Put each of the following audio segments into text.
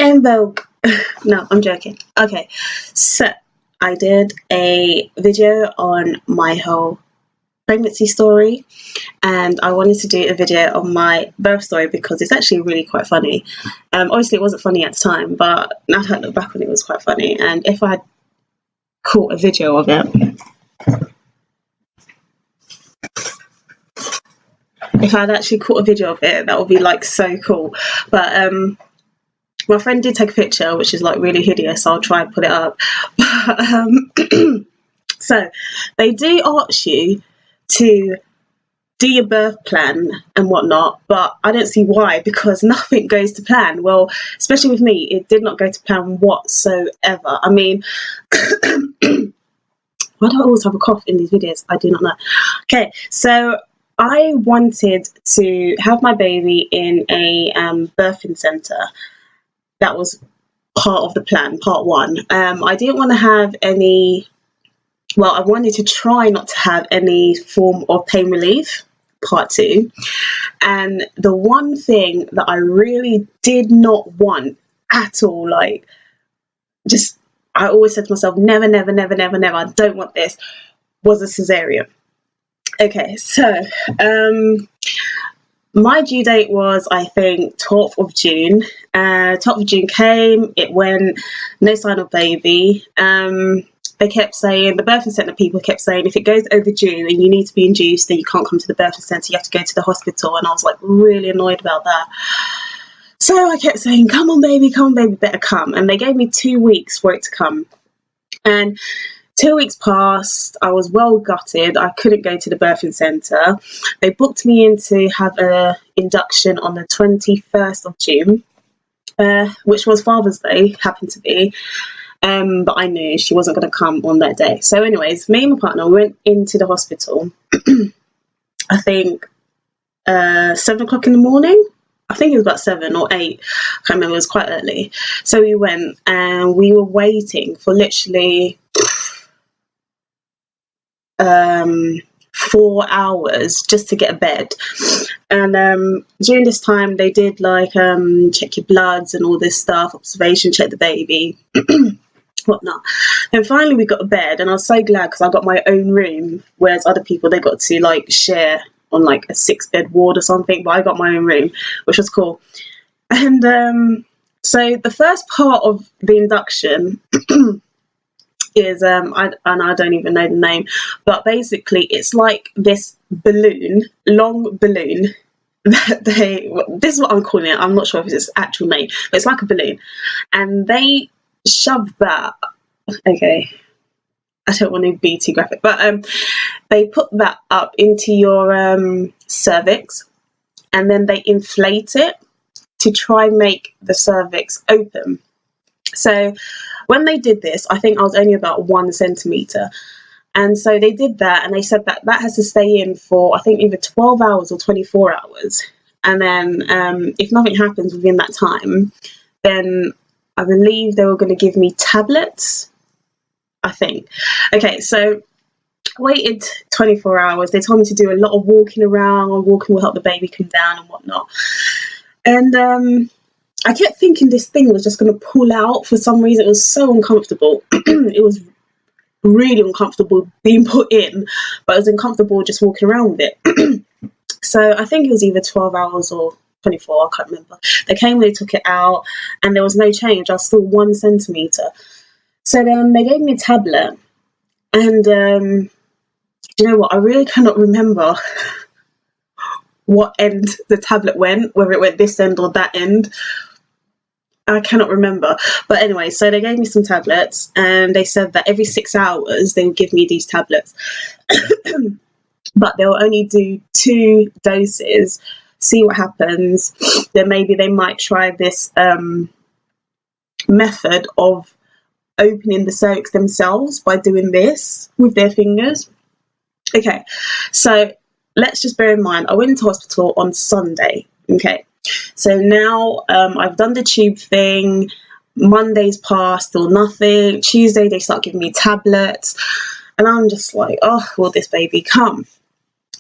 in vogue. No, I'm joking. Okay, so I did a video on my whole pregnancy story, and I wanted to do a video on my birth story because it's actually really quite funny. Obviously it wasn't funny at the time, but now that I look back on it, it was quite funny. And if I had caught a video of it, if I'd actually caught a video of it, that would be like so cool. But my friend did take a picture, which is like really hideous, so I'll try and put it up. But, so they do ask you to do your birth plan and whatnot, but I don't see why, because nothing goes to plan. Well, especially with me, it did not go to plan whatsoever. I mean, why do I always have a cough in these videos? I do not know. Okay, so I wanted to have my baby in a birthing centre. That was part of the plan, part one. I didn't want to have any, well, I wanted to try not to have any form of pain relief, part two. And the one thing that I really did not want at all, like, just, I always said to myself, never, never, never, never, never, I don't want this, was a cesarean. Okay, so my due date was, I think, 12th of June. 12th of June came, it went, no sign of baby. They kept saying, the birthing centre people kept saying, if it goes over June and you need to be induced, then you can't come to the birthing centre, you have to go to the hospital. And I was like really annoyed about that. So I kept saying, come on baby, better come. And they gave me 2 weeks for it to come. And 2 weeks passed, I was well gutted, I couldn't go to the birthing centre. They booked me in to have an induction on the 21st of June, which was Father's Day, happened to be. But I knew she wasn't going to come on that day. So anyways, me and my partner went into the hospital, I think 7 o'clock in the morning. I think it was about 7 or 8. I can't remember, it was quite early. So we went and we were waiting for literally 4 hours just to get a bed. And during this time they did like check your bloods and all this stuff, observation, check the baby, whatnot. And finally we got a bed, and I was so glad because I got my own room, whereas other people, they got to like share on like a 6-bed ward or something, but I got my own room, which was cool. And so the first part of the induction is I don't even know the name, but basically it's like this balloon, long balloon that this is what I'm calling it, I'm not sure if it's its actual name, but it's like a balloon, and they shove that, okay, I don't want to be too graphic, but they put that up into your cervix, and then they inflate it to try and make the cervix open. So when they did this, I think I was only about 1 centimetre. And so they did that, and they said that that has to stay in for, I think, either 12 hours or 24 hours. And then if nothing happens within that time, then I believe they were going to give me tablets, I think. Okay, so I waited 24 hours. They told me to do a lot of walking around, and walking will help the baby come down and whatnot. And I kept thinking this thing was just going to pull out for some reason. It was so uncomfortable. It was really uncomfortable being put in, but it was uncomfortable just walking around with it. So I think it was either 12 hours or 24, I can't remember. They came, they took it out, and there was no change. I was still 1 centimetre. So then they gave me a tablet, and you know what? I really cannot remember what end the tablet went, whether it went this end or that end. I cannot remember. But anyway, so they gave me some tablets, and they said that every 6 hours they would give me these tablets. But they'll only do 2 doses, see what happens. Then maybe they might try this method of opening the cervix themselves by doing this with their fingers. Okay, so let's just bear in mind, I went into hospital on Sunday. Okay, so now I've done the tube thing. Monday's passed, still nothing. Tuesday they start giving me tablets, and I'm just like, oh, will this baby come?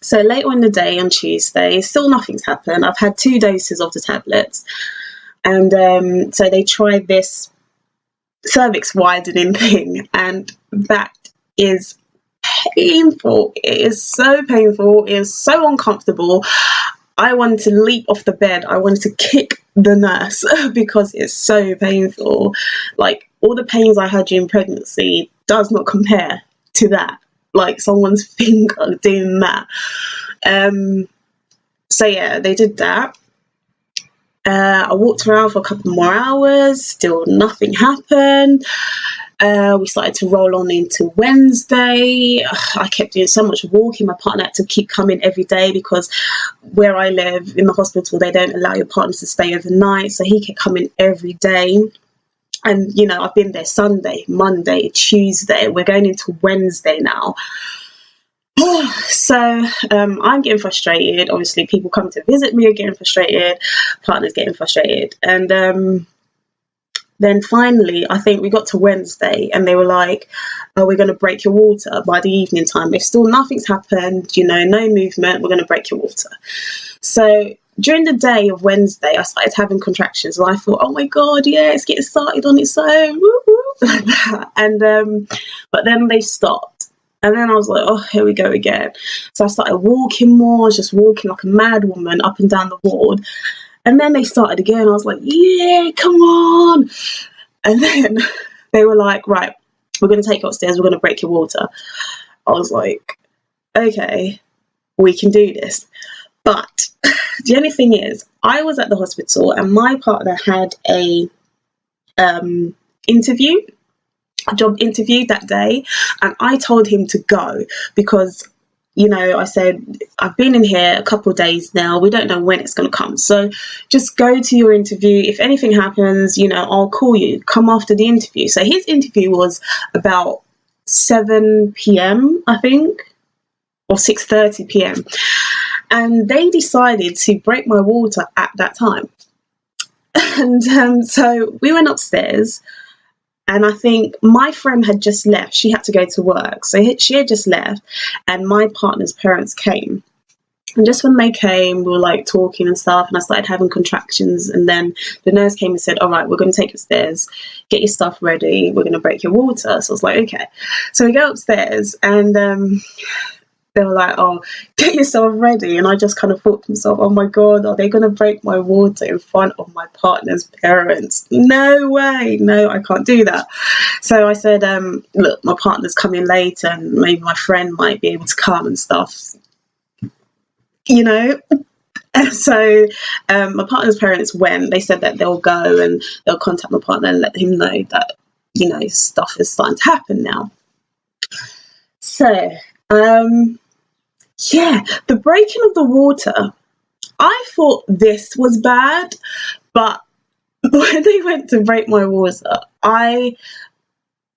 So later in the day on Tuesday, still nothing's happened. I've had 2 doses of the tablets, And so they tried this cervix widening thing, and that is painful. It is so painful. It is so uncomfortable. I wanted to leap off the bed. I wanted to kick the nurse because it's so painful. Like, all the pains I had during pregnancy does not compare to that. Like, someone's finger doing that. So yeah, they did that. I walked around for a couple more hours, still nothing happened. We started to roll on into Wednesday. I kept doing so much walking. My partner had to keep coming every day because where I live in the hospital, they don't allow your partners to stay overnight. So he kept coming every day. And, you know, I've been there Sunday, Monday, Tuesday. We're going into Wednesday now. So I'm getting frustrated. Obviously, people coming to visit me are getting frustrated. Partner's getting frustrated. And then finally, I think we got to Wednesday and they were like, oh, we're going to break your water by the evening time. If still nothing's happened, you know, no movement, we're going to break your water. So during the day of Wednesday, I started having contractions and I thought, oh my God, yeah, it's getting started on its own. Woo, woo, like that. And but then they stopped. And then I was like, oh, here we go again. So I started walking more. I was just walking like a mad woman up and down the ward. And then they started again. I was like, yeah, come on. And then they were like, right, we're going to take you upstairs. We're going to break your water. I was like, okay, we can do this. But the only thing is, I was at the hospital and my partner had a job interview that day, and I told him to go because, you know, I said, I've been in here a couple of days now. We don't know when it's going to come. So just go to your interview. If anything happens, you know, I'll call you. Come after the interview. So his interview was about 7 p.m, I think, or 6:30 p.m. And they decided to break my water at that time. And so we went upstairs. And I think my friend had just left. She had to go to work. So she had just left. And my partner's parents came. And just when they came, we were like talking and stuff. And I started having contractions. And then the nurse came and said, all right, we're going to take you upstairs. Get your stuff ready. We're going to break your water. So I was like, okay. So we go upstairs and they were like, oh, get yourself ready. And I just kind of thought to myself, oh my God, are they going to break my water in front of my partner's parents? No way. No, I can't do that. So I said, look, my partner's coming later and maybe my friend might be able to come and stuff, you know. And so my partner's parents went. They said that they'll go and they'll contact my partner and let him know that, you know, stuff is starting to happen now. So yeah, the breaking of the water, I thought this was bad, but when they went to break my water, I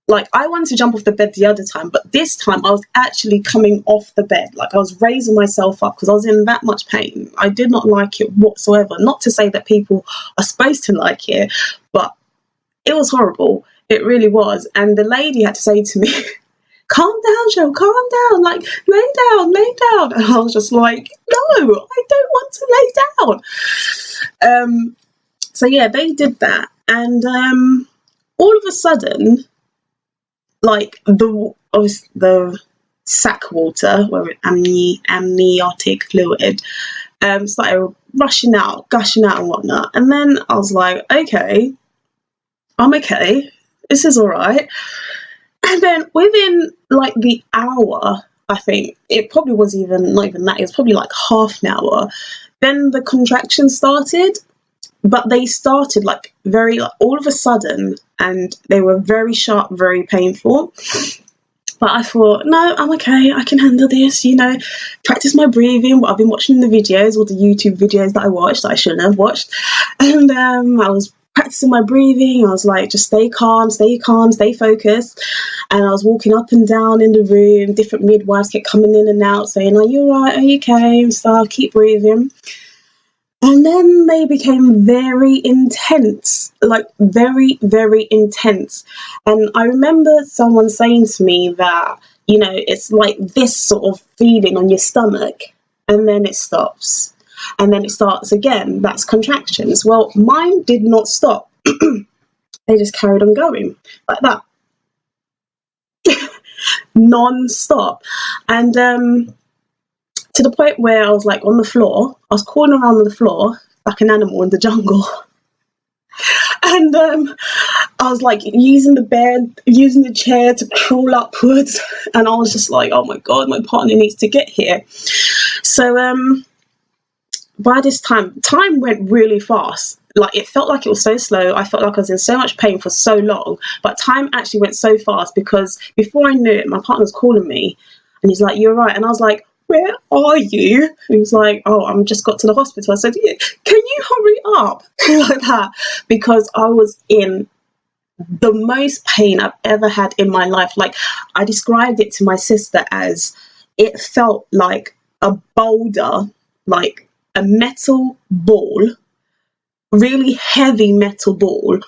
wanted to jump off the bed the other time, but this time I was actually coming off the bed. Like, I was raising myself up because I was in that much pain. I did not like it whatsoever. Not to say that people are supposed to like it, but it was horrible. It really was. And the lady had to say to me, calm down, Cheryl, calm down, like, lay down. And I was just like, no, I don't want to lay down. So yeah, they did that. And all of a sudden, like, the sac water, where amniotic fluid, started rushing out, gushing out and whatnot. And then I was like, okay, I'm okay. This is all right. And then within like the hour, I think, it probably was not even that, it was probably like half an hour, then the contractions started. But they started like all of a sudden, and they were very sharp, very painful. But I thought, no, I'm okay, I can handle this, you know, practice my breathing. I've been watching the videos, all the YouTube videos that I watched, that I shouldn't have watched. And I was practicing my breathing. I was like, just stay calm, stay focused. And I was walking up and down in the room. Different midwives kept coming in and out saying, are you all right, are you okay, and stuff, keep breathing. And then they became very intense, like very, very intense. And I remember someone saying to me that, you know, it's like this sort of feeling on your stomach and then it stops. and then it starts again. That's contractions. Well, mine did not stop. They just carried on going like that, non-stop. And to the point where I was like on the floor, I was crawling around on the floor like an animal in the jungle. And I was like using the bed, using the chair to crawl upwards, and I was just like, oh my god, my partner needs to get here. So by this time went really fast. Like, it felt like it was so slow. I felt like I was in so much pain for so long, but time actually went so fast, because before I knew it, my partner was calling me, and he's like, "You're right," and I was like, "Where are you?" He was like, "Oh, I'm just got to the hospital." I said, "Yeah, can you hurry up?" Like that, because I was in the most pain I've ever had in my life. Like, I described it to my sister as, it felt like a boulder, like a metal ball, really heavy metal ball,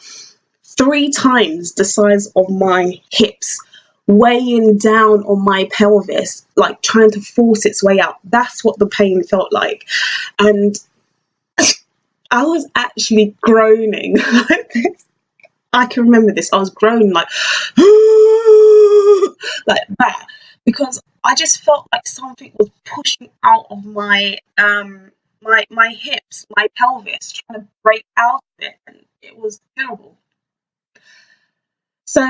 3 times the size of my hips, weighing down on my pelvis, like trying to force its way out. That's what the pain felt like. And I was actually groaning. I can remember this. I was groaning like like that, because I just felt like something was pushing out of my my hips, my pelvis, trying to break out of it, and it was terrible. So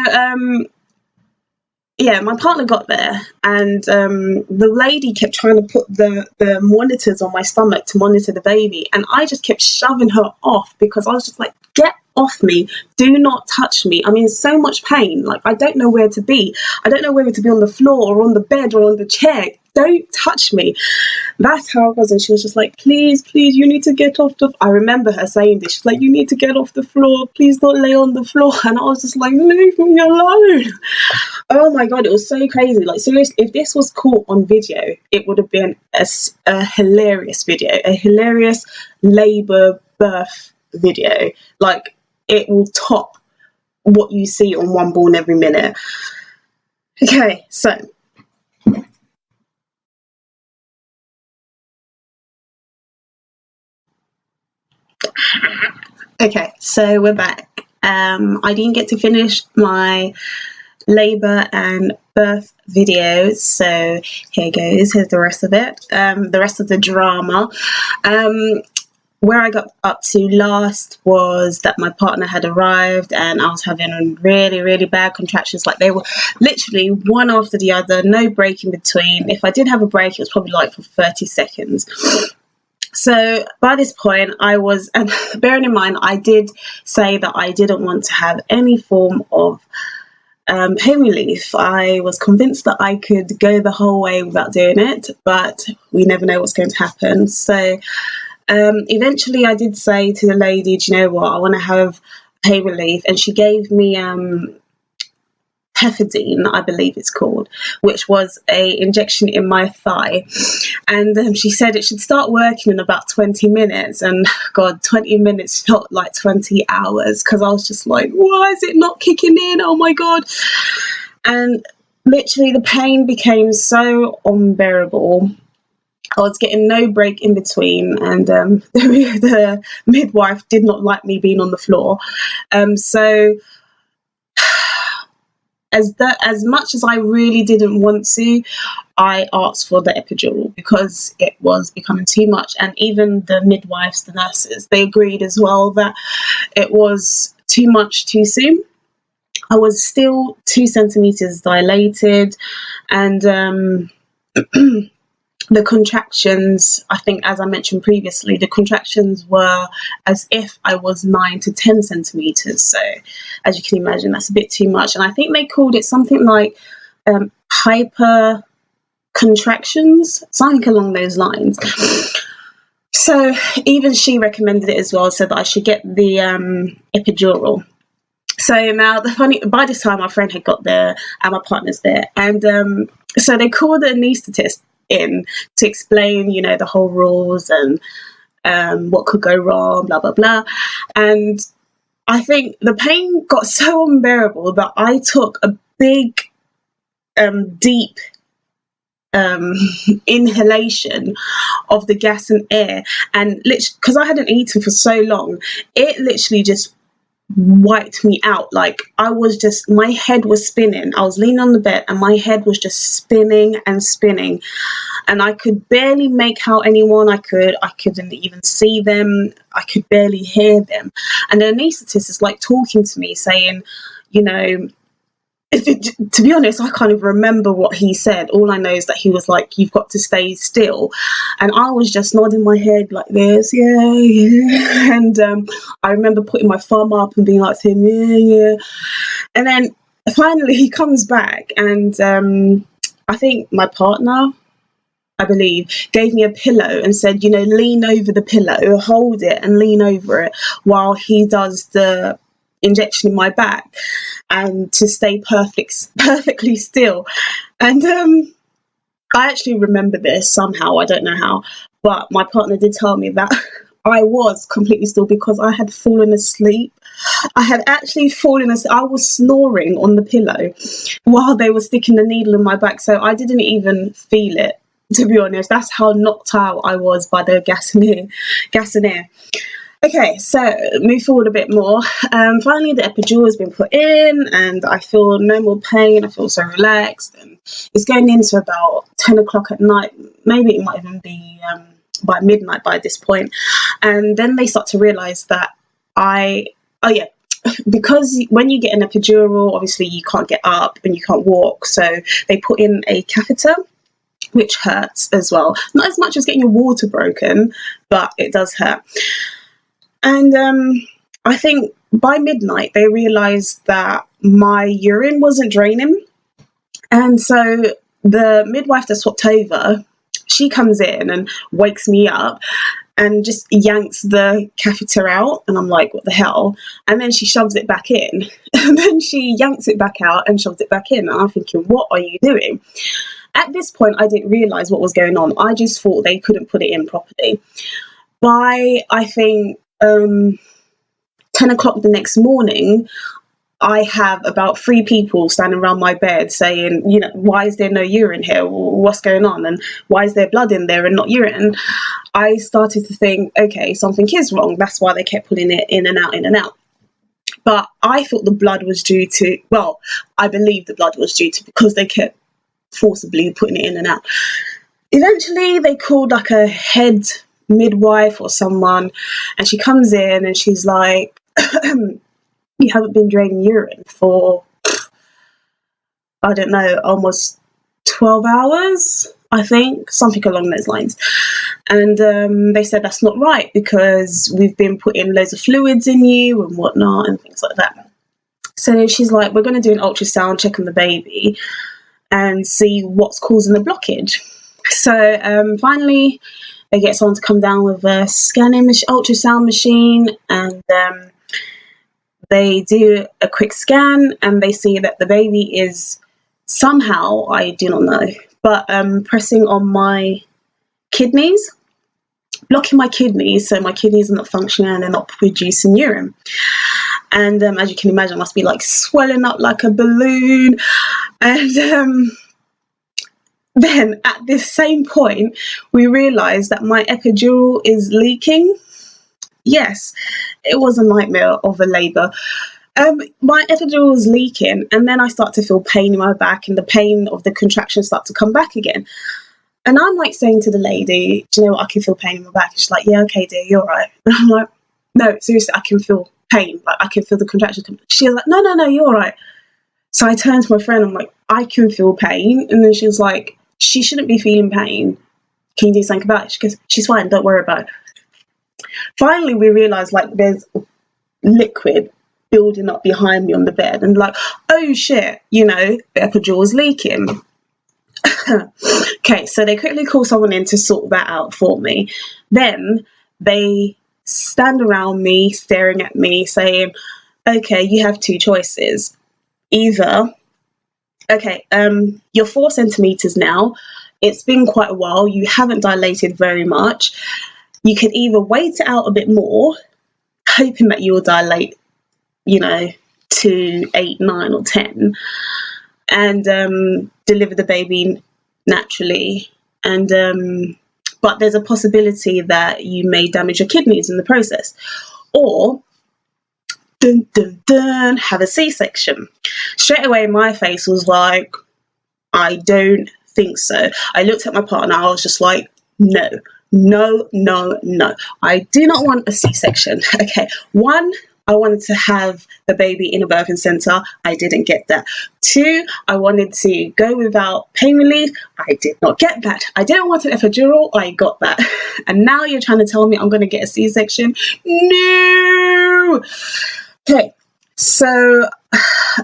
yeah, my partner got there, and the lady kept trying to put the monitors on my stomach to monitor the baby, and I just kept shoving her off, because I was just like, get off me, do not touch me. I'm in so much pain, like I don't know where to be. I don't know whether to be on the floor or on the bed or on the chair. Don't touch me. That's how it was. And she was just like, please, please, you need to get off the I remember her saying this. She's like, you need to get off the floor. Please don't lay on the floor. And I was just like, leave me alone. Oh my god, it was so crazy. Like, seriously, if this was caught on video, it would have been a hilarious video, a hilarious labour birth video. Like, it will top what you see on One Born Every Minute. Okay, so we're back. I didn't get to finish my labour and birth videos, so here goes. Here's the rest of it. The rest of the drama. Where I got up to last was that my partner had arrived, and I was having really, really bad contractions. Like, they were literally one after the other, no break in between. If I did have a break, it was probably like for 30 seconds. So by this point, I was, and bearing in mind, I did say that I didn't want to have any form of pain relief. I was convinced that I could go the whole way without doing it, but we never know what's going to happen. So eventually I did say to the lady, do you know what, I want to have pain relief, and she gave me pethidine, I believe it's called, which was a injection in my thigh, and she said it should start working in about 20 minutes, and god, 20 minutes felt like 20 hours, because I was just like, why is it not kicking in? Oh my god. And literally the pain became so unbearable. I was getting no break in between, and the midwife did not like me being on the floor. So as much as I really didn't want to, I asked for the epidural, because it was becoming too much. And even the midwives, the nurses, they agreed as well that it was too much too soon. I was still 2 centimeters dilated, and the contractions, I think, as I mentioned previously, the contractions were as if I was 9 to 10 centimeters. So as you can imagine, that's a bit too much. And I think they called it something like hyper contractions, something along those lines. So even she recommended it as well, said that I should get the epidural. So now by this time my friend had got there and my partner's there, and so they called the anaesthetist in to explain, you know, the whole rules and what could go wrong, blah blah blah. And I think the pain got so unbearable that I took a big deep inhalation of the gas and air, and literally, because I hadn't eaten for so long, it literally just wiped me out. Like, I was just, my head was spinning. I was leaning on the bed and my head was just spinning and spinning, and I could barely make out anyone. I couldn't even see them. I could barely hear them. And the anaesthetist is like talking to me, saying, you know, to be honest, I can't even remember what he said. All I know is that he was like, "You've got to stay still," and I was just nodding my head like this, yeah, yeah. And I remember putting my thumb up and being like to him, yeah, yeah. And then finally he comes back, and I think my partner, I believe, gave me a pillow and said, lean over the pillow, hold it and lean over it while he does the injection in my back, and to stay perfectly still. And I actually remember this somehow, I don't know how, but my partner did tell me that I was completely still because I had fallen asleep. I had actually fallen asleep. I was snoring on the pillow while they were sticking the needle in my back, so I didn't even feel it, to be honest. That's how knocked out I was by the gas and air. Okay, so move forward a bit more. Finally, the epidural has been put in and I feel no more pain. I feel so relaxed, and it's going into about 10 o'clock at night. Maybe it might even be by midnight by this point. And then they start to realise that because when you get an epidural, obviously you can't get up and you can't walk. So they put in a catheter, which hurts as well. Not as much as getting your water broken, but it does hurt. And I think by midnight, they realised that my urine wasn't draining. And so the midwife that swapped over, she comes in and wakes me up and just yanks the catheter out. And I'm like, what the hell? And then she shoves it back in. And then she yanks it back out and shoves it back in. And I'm thinking, what are you doing? At this point, I didn't realise what was going on. I just thought they couldn't put it in properly. By, I think, 10 o'clock the next morning, I have about 3 people standing around my bed saying, why is there no urine here? What's going on? And why is there blood in there and not urine? I started to think, okay, something is wrong. That's why they kept putting it in and out, in and out. But I thought the blood was due to, I believe the blood was due to because they kept forcibly putting it in and out. Eventually, they called like a head midwife or someone, and she comes in and she's like, you haven't been draining urine for, I don't know, almost 12 hours, I think, something along those lines. And they said that's not right because we've been putting loads of fluids in you and whatnot and things like that. So she's like, we're going to do an ultrasound, check on the baby and see what's causing the blockage. So finally, they get someone to come down with a ultrasound machine, and they do a quick scan, and they see that the baby is somehow, I do not know, but pressing on my kidneys, blocking my kidneys, so my kidneys are not functioning and they're not producing urine. And as you can imagine, it must be like swelling up like a balloon. And then at this same point, we realised that my epidural is leaking. Yes, it was a nightmare of a labour. My epidural was leaking, and then I start to feel pain in my back, and the pain of the contractions start to come back again. And I'm like saying to the lady, do you know what, I can feel pain in my back. And she's like, yeah, okay, dear, you're right. And I'm like, no, seriously, I can feel pain. Like, I can feel the contractions coming. She's like, no, you're all right. So I turned to my friend, I'm like, I can feel pain. And then she was like, she shouldn't be feeling pain. Can you do something about it? She goes, she's fine, don't worry about it. Finally, we realised, like, there's liquid building up behind me on the bed, and like, oh shit, the epidural is leaking. Okay, so they quickly call someone in to sort that out for me. Then they stand around me, staring at me, saying, okay, you have 2 choices. Either, okay, you're 4 centimetres now, it's been quite a while, you haven't dilated very much. You can either wait it out a bit more, hoping that you will dilate, to 8, 9 or 10, and deliver the baby naturally, and but there's a possibility that you may damage your kidneys in the process, or dun, dun, dun, have a C-section. Straight away, my face was like, I don't think so. I looked at my partner, I was just like, no, no, no, no. I do not want a C-section. Okay, one, I wanted to have the baby in a birthing centre. I didn't get that. Two, I wanted to go without pain relief. I did not get that. I didn't want an epidural. I got that. And now you're trying to tell me I'm going to get a C-section? No! Okay, so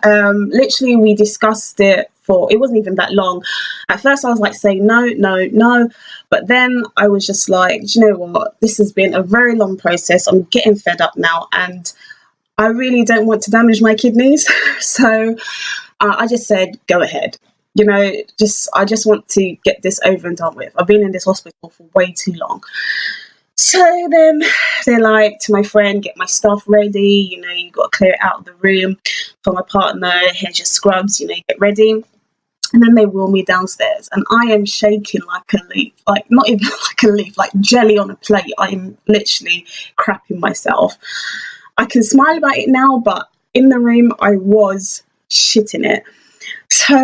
literally we discussed it for, it wasn't even that long. At first I was like saying no, no, no, but then I was just like, do you know what, this has been a very long process. I'm getting fed up now, and I really don't want to damage my kidneys. So I just said, go ahead. You know, I just want to get this over and done with. I've been in this hospital for way too long. So then they're like, to my friend, get my stuff ready, you know, you got to clear it out of the room. For my partner, here's your scrubs, you know, get ready. And then they wheel me downstairs, and I am shaking like a leaf, like not even like a leaf, like jelly on a plate. I am literally crapping myself. I can smile about it now, but in the room I was shitting it. So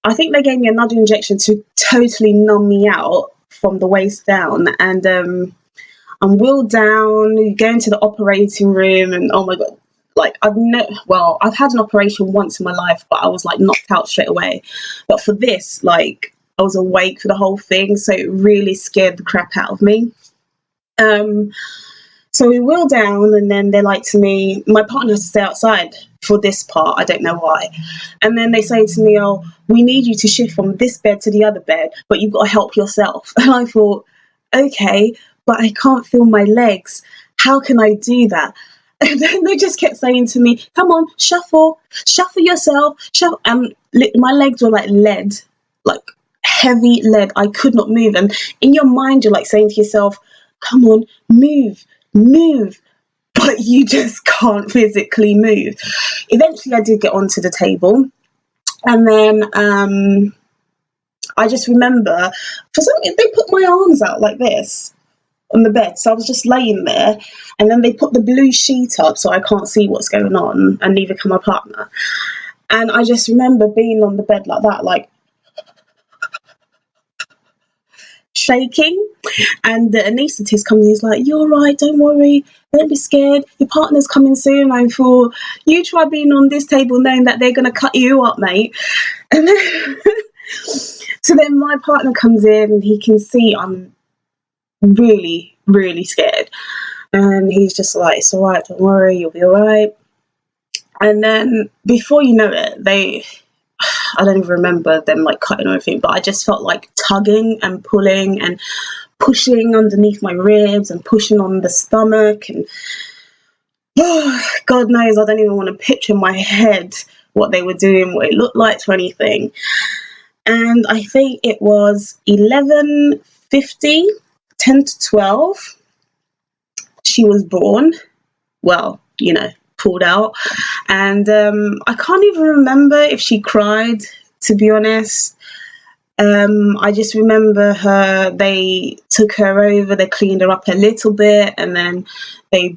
I think they gave me another injection to totally numb me out from the waist down, and I'm wheeled down, go into the operating room, and oh my god, like I've had an operation once in my life, but I was like knocked out straight away. But for this, like, I was awake for the whole thing, so it really scared the crap out of me. So we wheel down, and then they're like to me, my partner has to stay outside for this part, I don't know why. And then they say to me, oh, we need you to shift from this bed to the other bed, but you've got to help yourself. And I thought, okay, but I can't feel my legs. How can I do that? And then they just kept saying to me, come on, shuffle yourself, shuffle. And my legs were like lead, like heavy lead. I could not move. And in your mind, you're like saying to yourself, come on, move, but you just can't physically move. Eventually I did get onto the table, and then I just remember, for some reason, they put my arms out like this on the bed, so I was just laying there, and then they put the blue sheet up so I can't see what's going on, and neither can my partner. And I just remember being on the bed like that, like shaking, and the anaesthetist comes in, he's like, you're right, don't worry, don't be scared, your partner's coming soon. I thought, you try being on this table knowing that they're going to cut you up, mate. And then so then my partner comes in, and he can see I'm really, really scared, and he's just like, it's all right, don't worry, you'll be all right. And then before you know it, I don't even remember them like cutting or anything, but I just felt like tugging and pulling and pushing underneath my ribs and pushing on the stomach, and God knows, I don't even want to picture in my head what they were doing, what it looked like or anything. And I think it was 11:50, 10 to 12, she was born, well, you know, pulled out. And I can't even remember if she cried, to be honest. I just remember they took her over, they cleaned her up a little bit, and then they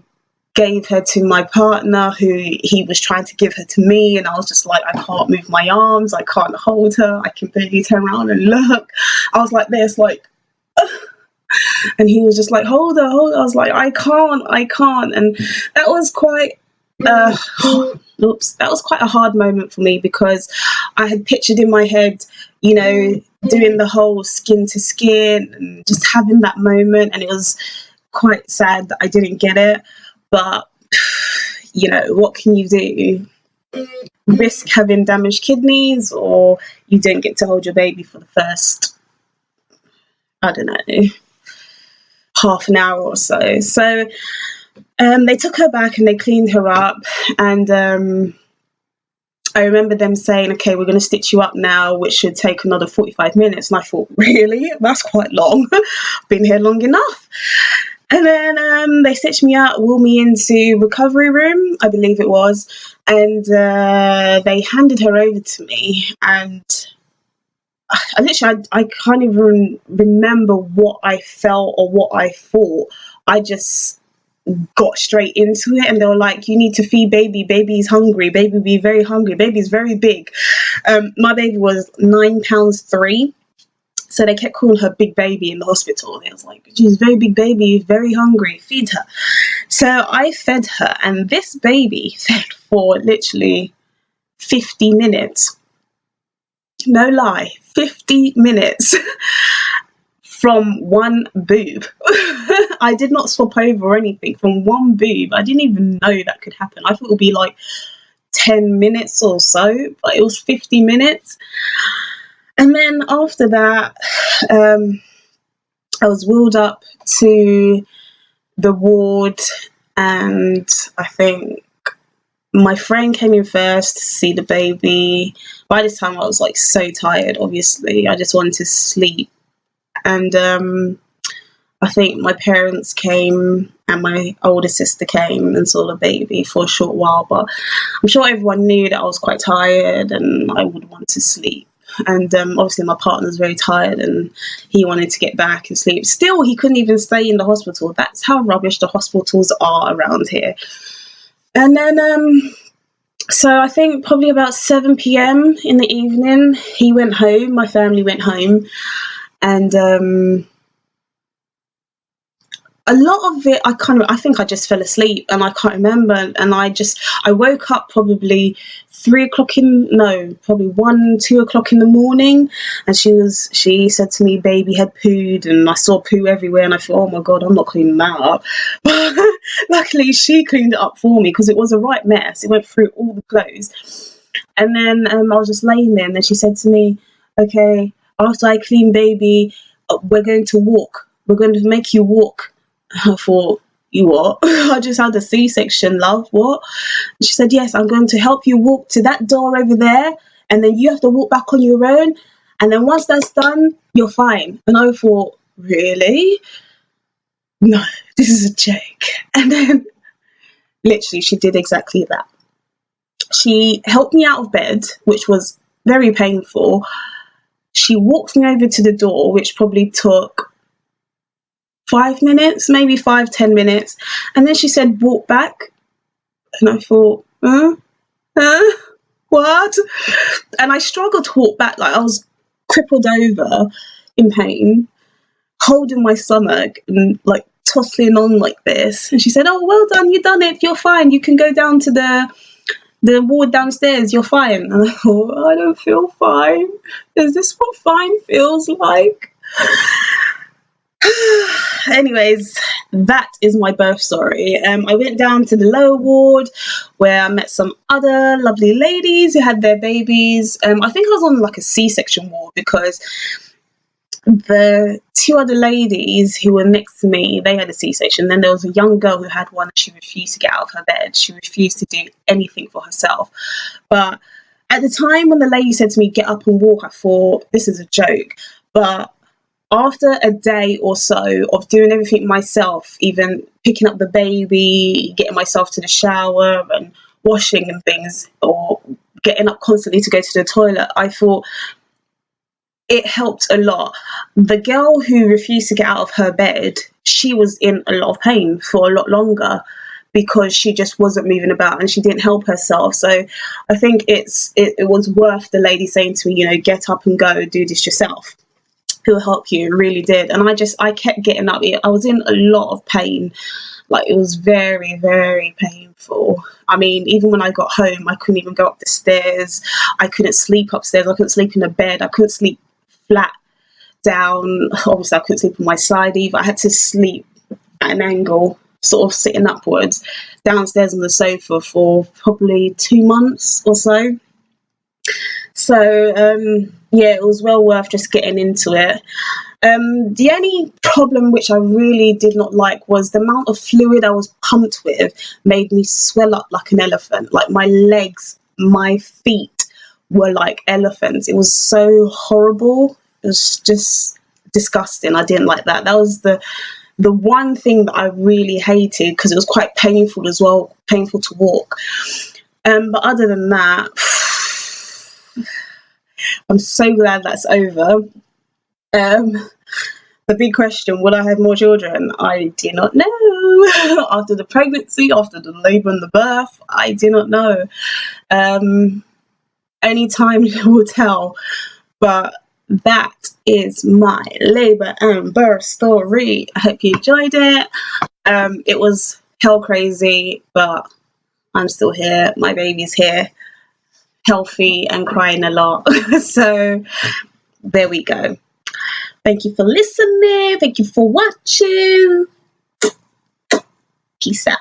gave her to my partner, who he was trying to give her to me, and I was just like, I can't move my arms, I can't hold her, I can barely turn around and look. I was like this, like, and he was just like, hold her. I was like, I can't. And that was quite that was quite a hard moment for me, because I had pictured in my head, you know, doing the whole skin to skin and just having that moment, and it was quite sad that I didn't get it. But you know, what can you do? Risk having damaged kidneys, or you don't get to hold your baby for the first, I don't know, half an hour or so. So they took her back and they cleaned her up, and I remember them saying, okay, we're going to stitch you up now, which should take another 45 minutes. And I thought, really? That's quite long. I've been here long enough. And then they stitched me up, wheeled me into recovery room, I believe it was, and they handed her over to me. And I can't even remember what I felt or what I thought. I just got straight into it, and they were like, you need to feed baby, baby's hungry, baby be very hungry, baby's very big. My baby was 9 pounds 3, so they kept calling her big baby in the hospital. They was like, she's a very big baby, very hungry, feed her. So I fed her, and this baby fed for literally 50 minutes. No lie, 50 minutes from one boob. I did not swap over or anything, from one boob. I didn't even know that could happen. I thought it would be like 10 minutes or so, but it was 50 minutes. And then after that, I was wheeled up to the ward, and I think my friend came in first to see the baby. By this time I was like so tired, obviously. I just wanted to sleep. And I think my parents came and my older sister came and saw the baby for a short while, but I'm sure everyone knew that I was quite tired and I would want to sleep. And obviously my partner's very tired and he wanted to get back and sleep. Still, he couldn't even stay in the hospital. That's how rubbish the hospitals are around here. And then so I think probably about 7 p.m. in the evening, he went home, my family went home, and a lot of it, I think I just fell asleep and I can't remember. And I woke up probably 1, 2 o'clock in the morning. And she said to me, baby had pooed, and I saw poo everywhere. And I thought, oh my God, I'm not cleaning that up. But luckily she cleaned it up for me, because it was a right mess. It went through all the clothes. And then I was just laying there, and then she said to me, okay, after I clean baby, we're going to walk. We're going to make you walk. I thought, you what? I just had a C-section, love. What? She said, yes, I'm going to help you walk to that door over there, and then you have to walk back on your own, and then once that's done, you're fine. And I thought, really? No, this is a joke. And then literally she did exactly that. She helped me out of bed, which was very painful. She walked me over to the door, which probably took 5 minutes, maybe 5-10 minutes. And then she said, walk back. And I thought, what? And I struggled to walk back. Like, I was crippled over in pain, holding my stomach and like tossing on like this. And she said, oh, well done, you done it, you're fine, you can go down to the ward downstairs, you're fine. And I thought, I don't feel fine. Is this what fine feels like? Anyways, that is my birth story. I went down to the lower ward where I met some other lovely ladies who had their babies. I think I was on like a C-section ward, because the 2 other ladies who were next to me, they had a C-section. Then there was a young girl who had one, and she refused to get out of her bed. She refused to do anything for herself. But at the time when the lady said to me, get up and walk, I thought, this is a joke. But after a day or so of doing everything myself, even picking up the baby, getting myself to the shower and washing and things, or getting up constantly to go to the toilet, I thought it helped a lot. The girl who refused to get out of her bed, she was in a lot of pain for a lot longer, because she just wasn't moving about and she didn't help herself. So I think it was worth the lady saying to me, get up and go, do this yourself. Who'll help you. It really did. And I kept getting up. I was in a lot of pain. Like, it was very, very painful. I mean, even when I got home, I couldn't even go up the stairs. I couldn't sleep upstairs. I couldn't sleep in a bed. I couldn't sleep flat down. Obviously, I couldn't sleep on my side either. I had to sleep at an angle, sort of sitting upwards, downstairs on the sofa for probably 2 months or so. So, yeah, it was well worth just getting into it. The only problem which I really did not like was the amount of fluid I was pumped with made me swell up like an elephant. Like, my legs, my feet were like elephants. It was so horrible. It was just disgusting. I didn't like that. That was the one thing that I really hated, because it was quite painful as well, painful to walk. But other than that, I'm so glad that's over. The big question, will I have more children? I do not know. After the pregnancy, after the labour and the birth, I do not know. Only time will tell. But that is my labour and birth story. I hope you enjoyed it. It was hell crazy, but I'm still here. My baby's here, healthy and crying a lot. So there we go. Thank you for listening. Thank you for watching. Peace out.